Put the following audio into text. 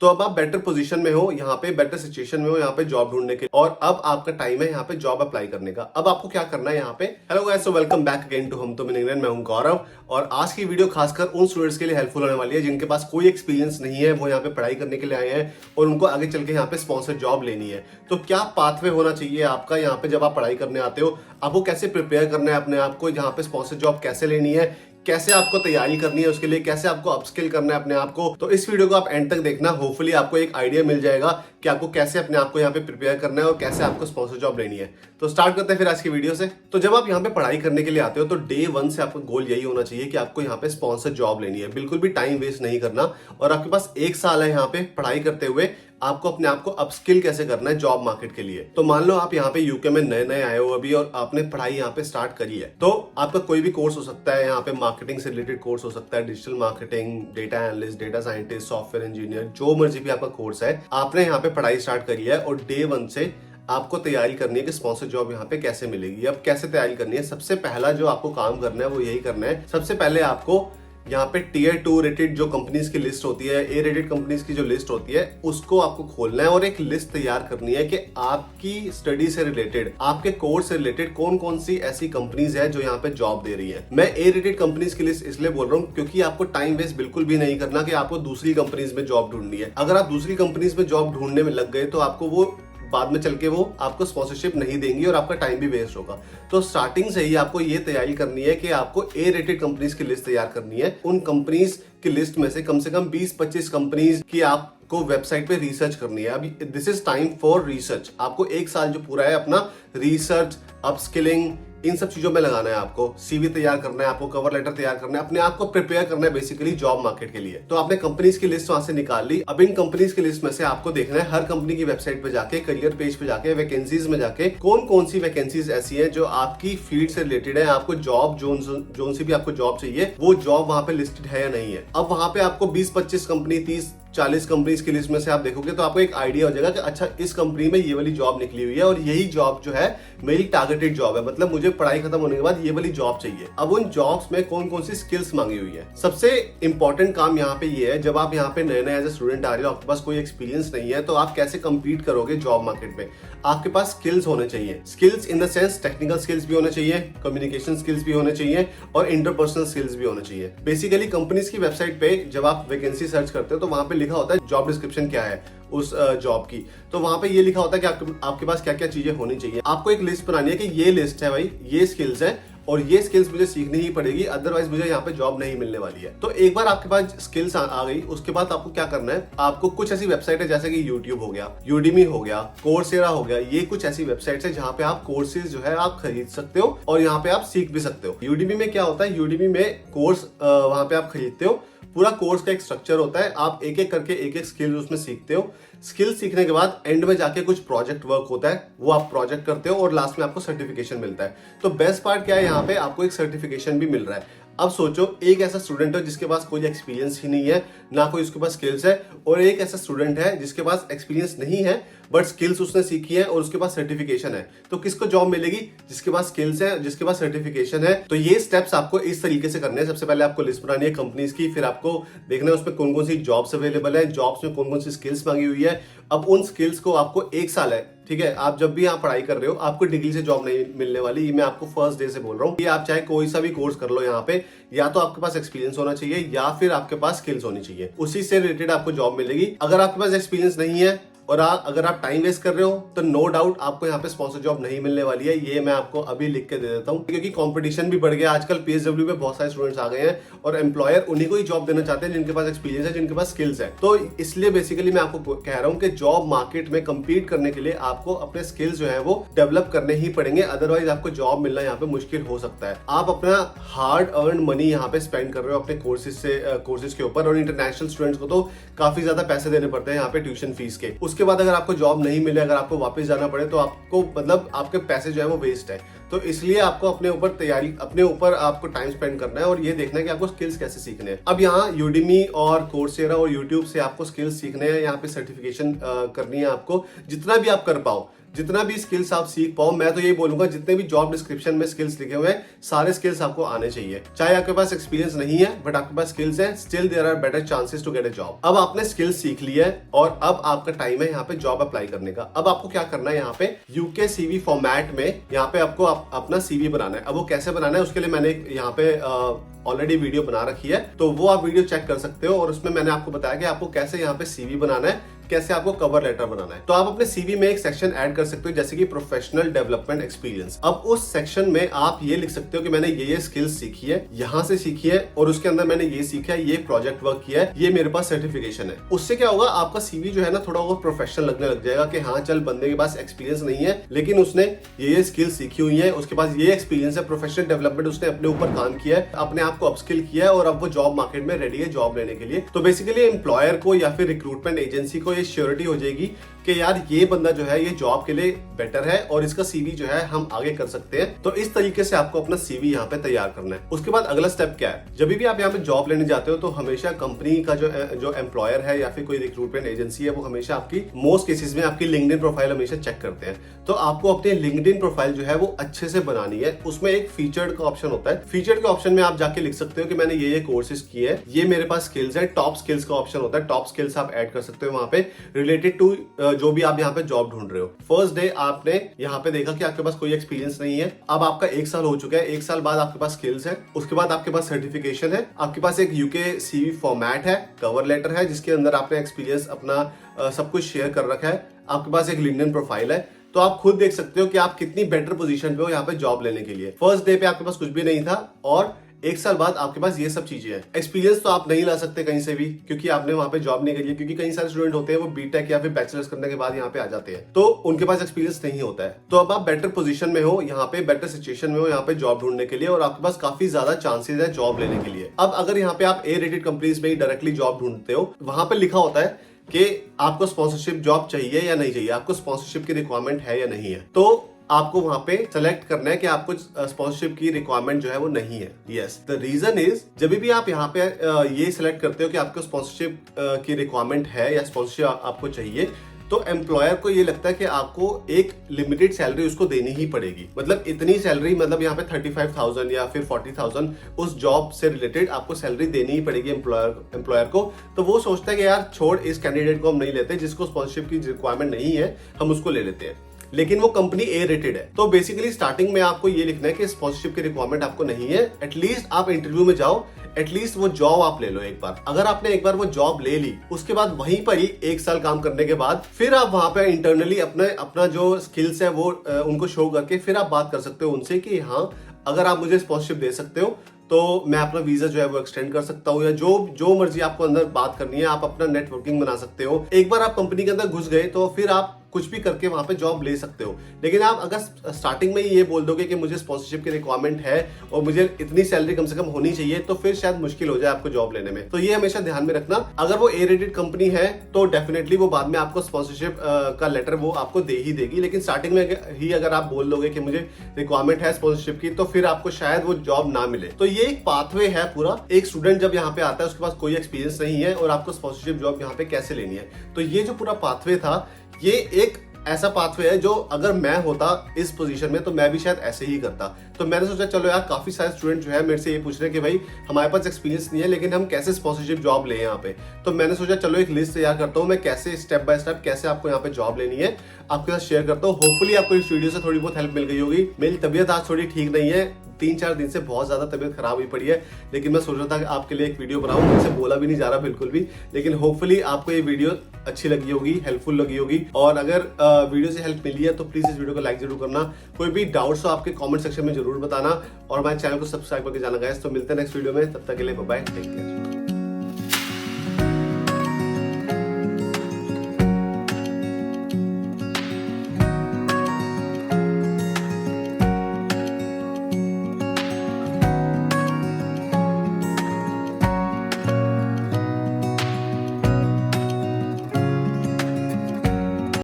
तो अब आप बेटर पोजीशन में हो, यहाँ पे बेटर सिचुएशन में हो, यहाँ पे जॉब ढूंढने के, और अब आपका टाइम है यहाँ पे जॉब अप्लाई करने का। अब आपको क्या करना है यहाँ पे। Hello guys, so welcome back again to हम तुम इन इंग्लैंड। मैं हूं गौरव और आज की वीडियो खासकर उन स्टूडेंट्स के लिए हेल्पफुल होने वाली है जिनके पास कोई एक्सपीरियंस नहीं है, वो यहाँ पे पढ़ाई करने के लिए आए हैं और उनको आगे चल के यहाँ पे स्पॉन्सर जॉब लेनी है। तो क्या पाथवे होना चाहिए आपका यहाँ पे जब आप पढ़ाई करने आते हो, आपको कैसे प्रिपेयर करना है अपने आप को, यहाँ पे स्पॉन्सर जॉब कैसे लेनी है, कैसे आपको तैयारी करनी है उसके लिए, कैसे आपको अपस्किल करना है अपने आप को। तो इस वीडियो को आप एंड तक देखना, होपफुली आपको एक आइडिया मिल जाएगा कि आपको कैसे अपने आप को यहाँ पे प्रिपेयर करना है और कैसे आपको स्पॉन्सर जॉब लेनी है। तो स्टार्ट करते हैं फिर आज की वीडियो से। तो जब आप यहाँ पे पढ़ाई करने के लिए आते हो तो डे 1 से आपका गोल यही होना चाहिए कि आपको यहाँ पे स्पॉन्सर जॉब लेनी है। बिल्कुल भी टाइम वेस्ट नहीं करना, और आपके पास 1 साल है यहाँ पे पढ़ाई करते हुए आपको अपने आप को अपस्किल कैसे करना है जॉब मार्केट के लिए। तो मान लो आप यहाँ पे यूके में नए नए आए हो अभी और आपने पढ़ाई यहाँ पे स्टार्ट करी है, तो आपका कोई भी कोर्स हो सकता है, यहाँ पे मार्केटिंग से रिलेटेड कोर्स हो सकता है, digital marketing, data analyst, data scientist, software engineer, जो मर्जी भी आपका कोर्स है, आपने यहाँ पे पढ़ाई स्टार्ट करी है और डे 1 से आपको तैयारी करनी है कि स्पॉन्सर जॉब यहाँ पे कैसे मिलेगी। अब कैसे तैयारी करनी है, सबसे पहला जो आपको काम करना है वो यही करना है। सबसे पहले आपको यहाँ पे टियर 2 रेटेड जो कंपनीज की लिस्ट होती है, ए रेटेड कंपनीज की जो लिस्ट होती है, उसको आपको खोलना है और एक लिस्ट तैयार करनी है कि आपकी स्टडी से रिलेटेड, आपके कोर्स से रिलेटेड कौन कौन सी ऐसी कंपनीज है जो यहाँ पे जॉब दे रही है। मैं ए रेटेड कंपनीज की लिस्ट इसलिए बोल रहा हूँ क्योंकि आपको टाइम वेस्ट बिल्कुल भी नहीं करना कि आपको दूसरी कंपनीज में जॉब ढूंढनी है। अगर आप दूसरी कंपनीज में जॉब ढूंढने में लग गए तो आपको वो बाद में चल के वो आपको स्पॉन्सरशिप नहीं देंगी और आपका टाइम भी वेस्ट होगा। तो स्टार्टिंग से ही आपको ये तैयारी करनी है कि आपको ए रेटेड कंपनीज की लिस्ट तैयार करनी है। उन कंपनीज की लिस्ट में से कम 20-25 कंपनीज की आपको वेबसाइट पे रिसर्च करनी है। अभी this is time for research. आपको 1 साल जो पूरा है अपना रिसर्च, अपस्किलिंग, इन सब चीजों में लगाना है। आपको सीवी तैयार करना है, आपको कवर लेटर तैयार करना है, अपने आप को प्रिपेयर करना है बेसिकली जॉब मार्केट के लिए। तो आपने कंपनीज की लिस्ट वहां से निकाल ली। अब इन कंपनीज की लिस्ट में से आपको देखना है हर कंपनी की वेबसाइट पे जाके, करियर पेज पे जाके, वैकेंसीज में जाके कौन कौन सी वैकेंसीज ऐसी है जो आपकी फील्ड से रिलेटेड है, आपको जॉब जोन सी भी आपको जॉब चाहिए वो जॉब वहां पे लिस्टेड है या नहीं है। अब वहां पे आपको 20-25 कंपनी, 30-40 कंपनीज की लिस्ट में से आप देखोगे तो आपको एक आइडिया हो जाएगा कि अच्छा इस कंपनी में ये वाली जॉब निकली हुई है और यही जॉब जो है मेरी टारगेटेड जॉब है, मतलब मुझे पढ़ाई खत्म होने के बाद ये वाली जॉब चाहिए। अब उन जॉब्स में कौन कौन सी स्किल्स मांगी हुई है। सबसे इंपॉर्टेंट काम यहाँ पे ये है, जब आप यहाँ पे नए नए एज ए स्टूडेंट आ रहे हो, आपके पास कोई एक्सपीरियंस नहीं है, तो आप कैसे compete करोगे जॉब मार्केट में। आपके पास स्किल्स होने चाहिए। Skills in the sense technical skills भी होने चाहिए, कम्युनिकेशन स्किल्स भी होने चाहिए और इंटरपर्सनल स्किल्स भी होने चाहिए। बेसिकली कंपनीज की वेबसाइट पे जब आप वैकेंसी सर्च करते हो तो वहां पे लिखा होता है जॉब डिस्क्रिप्शन क्या है उस जॉब की। तो वहां पे ये लिखा होता है कि आपके पास क्या क्या चीजें होनी चाहिए। आपको एक लिस्ट बनानी है कि ये लिस्ट है भाई, ये स्किल्स है और ये स्किल्स मुझे सीखनी ही पड़ेगी, अदरवाइज मुझे यहाँ पे जॉब नहीं मिलने वाली है। तो एक बार आपके पास स्किल्स आ गई, उसके बाद आपको क्या करना है, आपको कुछ ऐसी वेबसाइट है जैसे कि यूट्यूब हो गया, यूडीमी हो गया, कोर्सेरा हो गया, ये कुछ ऐसी वेबसाइट्स है जहाँ पे आप कोर्सेज जो है आप खरीद सकते हो और यहाँ पे आप सीख भी सकते हो। यूडीमी में क्या होता है, यूडीमी में कोर्स वहां पे आप खरीदते हो, पूरा कोर्स का एक स्ट्रक्चर होता है, आप एक एक करके एक एक स्किल उसमें सीखते हो। स्किल सीखने के बाद एंड में जाके कुछ प्रोजेक्ट वर्क होता है, वो आप प्रोजेक्ट करते हो और लास्ट में आपको सर्टिफिकेशन मिलता है। तो बेस्ट पार्ट क्या है, यहाँ पे आपको एक सर्टिफिकेशन भी मिल रहा है। अब सोचो, एक ऐसा स्टूडेंट है जिसके पास कोई एक्सपीरियंस ही नहीं है, ना कोई उसके पास स्किल्स है, और एक ऐसा स्टूडेंट है जिसके पास एक्सपीरियंस नहीं है बट स्किल्स उसने सीखी है और उसके पास सर्टिफिकेशन है। तो किसको जॉब मिलेगी, जिसके पास स्किल्स है, जिसके पास सर्टिफिकेशन है। तो ये स्टेप्स आपको इस तरीके से करने हैं। सबसे पहले आपको लिस्ट बनानी है कंपनीज की, फिर आपको देखना है उसमें कौन कौन सी जॉब्स अवेलेबल है, जॉब्स में कौन कौन सी स्किल्स मांगी हुई है। अब उन स्किल्स को आपको 1 साल है, ठीक है, आप जब भी यहाँ पढ़ाई कर रहे हो आपको डिग्री से जॉब नहीं मिलने वाली, ये मैं आपको फर्स्ट डे से बोल रहा हूँ। ये आप चाहे कोई सा भी कोर्स कर लो, यहाँ पे या तो आपके पास एक्सपीरियंस होना चाहिए या फिर आपके पास स्किल्स होनी चाहिए, उसी से रिलेटेड आपको जॉब मिलेगी। अगर आपके पास एक्सपीरियंस नहीं है और अगर आप टाइम वेस्ट कर रहे हो तो नो डाउट आपको यहाँ पे स्पॉन्सर जॉब नहीं मिलने वाली है। ये मैं आपको अभी लिख के दे देता हूँ, क्योंकि कंपटीशन भी बढ़ गया आजकल। पीएसडब्ल्यू में बहुत सारे स्टूडेंट्स आ गए हैं और एम्प्लॉयर उन्हीं को ही जॉब देना चाहते हैं जिनके पास एक्सपीरियंस है, जिनके पास स्किल्स है। तो इसलिए बेसिकली मैं आपको कह रहा हूँ कि जॉब मार्केट में कम्पीट करने के लिए आपको अपने स्किल्स जो है वो डेवलप करने ही पड़ेंगे, अदरवाइज आपको जॉब मिलना यहाँ पे मुश्किल हो सकता है। आप अपना हार्ड अर्न मनी यहाँ पे स्पेंड कर रहे हो अपने कोर्सेज के ऊपर, और इंटरनेशनल स्टूडेंट्स को तो काफी ज्यादा पैसे देने पड़ते हैं यहाँ पे ट्यूशन फीस के। उसके बाद अगर आपको जॉब नहीं मिले, अगर आपको वापस जाना पड़े तो आपको मतलब आपके पैसे जो है वो वेस्ट है। तो इसलिए आपको अपने ऊपर आपको टाइम स्पेंड करना है और ये देखना है कि आपको स्किल्स कैसे सीखने हैं। अब यहाँ यूडेमी और कोर्सेरा और यूट्यूब से आपको स्किल्स सीखने हैं, यहाँ पे सर्टिफिकेशन करनी है आपको। जितना भी आप कर पाओ, जितना भी स्किल्स आप सीख पाओ, मैं तो यही बोलूंगा जितने भी जॉब डिस्क्रिप्शन में स्किल्स लिखे हुए हैं सारे स्किल्स आपको आने चाहिए। चाहे आपके पास एक्सपीरियंस नहीं है बट आपके पास स्किल्स है, still there are better chances to get a job. अब आपने स्किल्स सीख लिया है और अब आपका टाइम है यहाँ पे जॉब अप्लाई करने का। अब आपको क्या करना है, यहाँ पे यूके सीवी फॉर्मेट में यहाँ पे आपको अपना सीवी बनाना है। अब वो कैसे बनाना है उसके लिए मैंने यहाँ पे ऑलरेडी वीडियो बना रखी है, तो वो आप वीडियो चेक कर सकते हो और उसमें मैंने आपको बताया कि आपको कैसे यहाँ पे सीवी बनाना है, कैसे आपको कवर लेटर बनाना है। तो आप अपने सीवी में एक सेक्शन ऐड कर सकते हो जैसे कि प्रोफेशनल डेवलपमेंट एक्सपीरियंस। अब उस सेक्शन में आप ये लिख सकते हो कि मैंने ये स्किल्स सीखी है, यहाँ से सीखी है और उसके अंदर मैंने ये सीखा है, ये प्रोजेक्ट वर्क किया है, ये मेरे पास सर्टिफिकेशन है। उससे क्या होगा, आपका सीवी जो है ना थोड़ा और प्रोफेशनल लगने लग जाएगा कि हाँ चल बंदे के पास एक्सपीरियंस नहीं है लेकिन उसने ये स्किल्स सीखी हुई है, उसके पास ये एक्सपीरियंस है, प्रोफेशनल डेवलपमेंट उसने अपने ऊपर काम किया है, अपने आप को अपस्किल किया है और अब वो जॉब मार्केट में रेडी है जॉब लेने के लिए। तो बेसिकली एम्प्लॉयर को या फिर रिक्रूटमेंट एजेंसी को ये श्योरिटी हो जाएगी कि यार ये बंदा जो है ये जॉब के लिए बेटर है और इसका सीवी जो है हम आगे कर सकते हैं। तो इस तरीके से आपको अपना सीवी यहाँ पे तैयार करना है। उसके बाद अगला स्टेप क्या है, जब भी आप यहाँ पे जॉब लेने जाते हो तो हमेशा कंपनी का जो एम्प्लॉयर है या फिर कोई रिक्रूटमेंट एजेंसी है वो हमेशा आपकी मोस्ट केसेस में आपकी लिंक्डइन प्रोफाइल हमेशा चेक करते हैं। तो आपको अपनी लिंक्डइन प्रोफाइल जो है वो अच्छे से बनानी है। उसमें एक फीचर्ड का ऑप्शन होता है, फीचर्ड के ऑप्शन में आप जाके लिख सकते हो कि मैंने ये कोर्सेज किए हैं, ये मेरे पास स्किल्स है। टॉप स्किल्स का ऑप्शन होता है, टॉप स्किल्स आप ऐड कर सकते हो वहां पे रिलेटेड टू जो भी आप यहाँ पे जॉब ढूंढ रहे हो। फर्स्ट डे आपने यहाँ पे देखा कि आपके पास कोई एक्सपीरियंस नहीं है, अब आपका 1 साल हो चुका है, 1 साल बाद आपके पास स्किल्स है, उसके बाद आपके पास सर्टिफिकेशन है, आपके पास एक यूके सीवी फॉर्मेट है, कवर लेटर है जिसके अंदर आपने एक्सपीरियंस अपना सब कुछ शेयर कर रखा है, आपके पास एक लिंक्डइन प्रोफाइल है। तो आप खुद देख सकते हो कि आप कितनी बेटर पोजीशन पे हो यहाँ पे जॉब लेने के लिए। फर्स्ट डे पे आपके पास कुछ भी नहीं था और 1 साल बाद आपके पास ये सब चीजें हैं। एक्सपीरियंस तो आप नहीं ला सकते कहीं से भी क्योंकि आपने वहां पे जॉब नहीं करी है, क्योंकि कई सारे स्टूडेंट होते हैं वो बीटेक या फिर बैचलर्स करने के बाद यहाँ पे आ जाते हैं तो उनके पास एक्सपीरियंस नहीं होता है। तो अब आप बेटर पोजीशन में हो, यहाँ पे बेटर सिचुएशन में हो यहाँ पे जॉब ढूंढने के लिए और आपके पास काफी ज्यादा चांसेस है जॉब लेने के लिए। अब अगर यहाँ पे आप ए रेटेड कंपनीज में ही डायरेक्टली जॉब ढूंढते हो, वहां पे लिखा होता है कि आपको स्पॉन्सरशिप जॉब चाहिए या नहीं चाहिए, आपको स्पॉन्सरशिप की रिक्वायरमेंट है या नहीं है। तो आपको वहां पे सेलेक्ट करना है कि आपको स्पॉन्सरशिप की रिक्वायरमेंट जो है वो नहीं है। यस, द रीजन इज जब भी आप यहाँ पे ये सिलेक्ट करते हो कि आपको स्पॉन्सरशिप की रिक्वायरमेंट है या स्पॉन्सरशिप आपको चाहिए, तो एम्प्लॉयर को ये लगता है कि आपको एक लिमिटेड सैलरी उसको देनी ही पड़ेगी। मतलब इतनी सैलरी, मतलब यहाँ पे 35,000 या फिर 40,000 उस जॉब से रिलेटेड आपको सैलरी देनी ही पड़ेगी एम्प्लॉयर को। तो वो सोचता है कि यार छोड़, इस कैंडिडेट को हम नहीं लेते, जिसको स्पॉन्सरशिप की रिक्वायरमेंट नहीं है हम उसको ले लेते हैं। लेकिन वो कंपनी ए रेटेड है। तो बेसिकली स्टार्टिंग में आपको ये लिखना है कि स्पॉन्सरशिप की रिक्वायरमेंट आपको नहीं है। एटलीस्ट आप इंटरव्यू में जाओ, एटलीस्ट वो जॉब आप ले लो एक बार। अगर आपने एक बार वो जॉब ले ली, उसके बाद वहीं पर ही 1 साल काम करने के बाद फिर आप वहां पे इंटरनली अपना जो स्किल्स है वो उनको शो करके फिर आप बात कर सकते हो उनसे कि हाँ अगर आप मुझे स्पॉन्सरशिप दे सकते हो तो मैं अपना वीजा जो है वो एक्सटेंड कर सकता हूँ, या जो मर्जी आपको अंदर बात करनी है आप अपना नेटवर्किंग बना सकते हो। एक बार आप कंपनी के अंदर घुस गए तो फिर आप कुछ भी करके वहां पे जॉब ले सकते हो। लेकिन आप अगर स्टार्टिंग में ही ये बोल दोगे कि मुझे स्पॉन्सरशिप की रिक्वायरमेंट है और मुझे इतनी सैलरी कम से कम होनी चाहिए, तो फिर शायद मुश्किल हो जाए आपको जॉब लेने में। तो ये हमेशा ध्यान में रखना। अगर वो ए रेटेड कंपनी है तो डेफिनेटली वो बाद में आपको स्पॉन्सरशिप का लेटर वो आपको दे ही देगी। लेकिन स्टार्टिंग में ही अगर आप बोल दोगे कि मुझे रिक्वायरमेंट है स्पॉन्सरशिप की, तो फिर आपको शायद वो जॉब ना मिले। तो ये एक पाथवे है पूरा। एक स्टूडेंट जब यहाँ पे आता है उसके पास कोई एक्सपीरियंस नहीं है और आपको स्पॉन्सरशिप जॉब यहाँ पे कैसे लेनी है, तो ये जो पूरा पाथवे था ये एक ऐसा पाथवे है जो अगर मैं होता इस पोजीशन में तो मैं भी शायद ऐसे ही करता। तो मैंने सोचा चलो यार काफी सारे स्टूडेंट जो है मेरे से ये पूछ रहे हैं कि भाई हमारे पास एक्सपीरियंस नहीं है लेकिन हम कैसे स्पॉन्सरशिप जॉब लें यहाँ पे। तो मैंने सोचा चलो एक लिस्ट तैयार करता हूँ मैं कैसे स्टेप बाय स्टेप कैसे आपको यहाँ पे जॉब लेनी है आपके साथ शेयर करता हूँ। होपफुली आपको इस वीडियो से थोड़ी बहुत हेल्प मिल गई होगी। मेरी तबीयत आज थोड़ी ठीक नहीं है, 3-4 दिन से बहुत ज्यादा तबीयत खराब हुई पड़ी है, लेकिन मैं सोच रहा था कि आपके लिए एक वीडियो बनाऊं। मुझसे बोला भी नहीं जा रहा बिल्कुल भी, लेकिन होपफुली आपको ये वीडियो अच्छी लगी होगी, हेल्पफुल लगी होगी। और अगर वीडियो से हेल्प मिली है तो प्लीज इस वीडियो को लाइक जरूर करना। कोई भी डाउट्स हो आपके कमेंट सेक्शन में जरूर बताना और हमारे चैनल को सब्सक्राइब करके जाना गाइस। तो मिलते हैं नेक्स्ट वीडियो में, तब तक के लिए बाय बाय, टेक केयर।